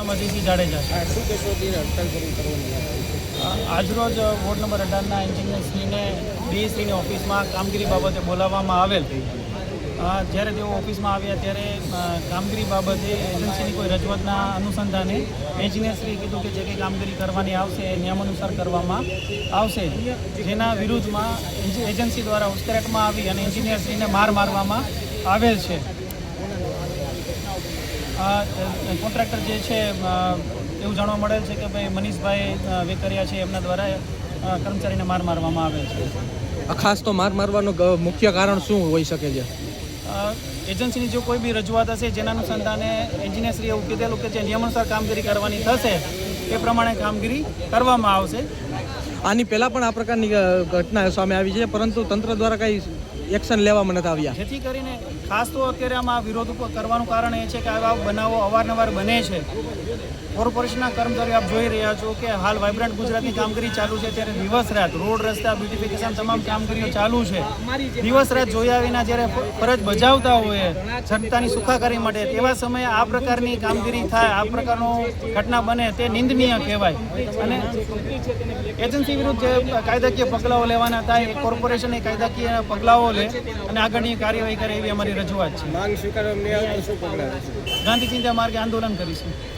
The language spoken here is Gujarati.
કોન્સ્ટેબલ અજયસિંહ જાડેજા આજરોજ વોર્ડ નંબર 18ના એન્જિનિયરશ્રીને ડીઈશ્રીની ઓફિસમાં કામગીરી બાબતે બોલાવવામાં આવેલ. જ્યારે તેઓ ઓફિસમાં આવ્યા ત્યારે કામગીરી બાબતે એજન્સીની કોઈ રજૂઆતના અનુસંધાને એન્જિનિયરશ્રીએ કીધું કે જે કંઈ કામગીરી કરવાની આવશે એ નિયમ અનુસાર કરવામાં આવશે, જેના વિરુદ્ધમાં એજન્સી દ્વારા ઉશ્કેરાટમાં આવી અને એન્જિનિયરશ્રીને મારવામાં આવેલ છે. કોન્ટ્રાક્ટર જે છે એવું જાણવા મળેલ છે કે ભાઈ મનીષભાઈ વેકરિયા છે એમના દ્વારા કર્મચારીને મારવામાં આવેલ છે. ખાસ તો મારવાનું મુખ્ય કારણ શું હોઈ શકે છે? એજન્સીની જો કોઈ બી રજૂઆત હશે જેના અનુસંધાને એન્જિનિયરશ્રીએ એવું કીધેલું કે જે નિયમાનુસાર કામગીરી કરવાની થશે એ પ્રમાણે કામગીરી કરવામાં આવશે. આની પહેલાં પણ આ પ્રકારની ઘટના સામે આવી છે, પરંતુ તંત્ર દ્વારા કંઈ એક્શન લેવામાં નથી આવ્યા. જેથી કરીને ખાસ તો અત્યારે આમાં વિરોધ કરવાનું કારણ એ છે કે આવા બનાવો અવારનવાર બને છે. કોર્પોરેશનના કર્મચારીઓ આપ જોઈ રહ્યા છો કે હાલ વાઇબ્રન્ટ ગુજરાતની કામગીરી ચાલુ છે, ત્યારે દિવસ રાત રોડ રસ્તા બ્યુટિફિકેશન તમામ કામગીરીઓ ચાલુ છે. દિવસ રાત જોયા વિના જ્યારે ફરજ બજાવતા હોય જનતાની સુખાકારી માટે, તેવા સમયે આ પ્રકારની કામગીરી થાય, આ પ્રકારનો ઘટના બને તે નિંદનીય કહેવાય. અને એજન્સી વિરુદ્ધ જે કાયદાકીય પગલાઓ લેવાના થાય એ કોર્પોરેશન એ કાયદાકીય પગલાઓ લે અને આગળની કાર્યવાહી કરે એવી અમારી રજૂઆત છે. ગાંધી ચિંતા માર્ગે આંદોલન કરીશું.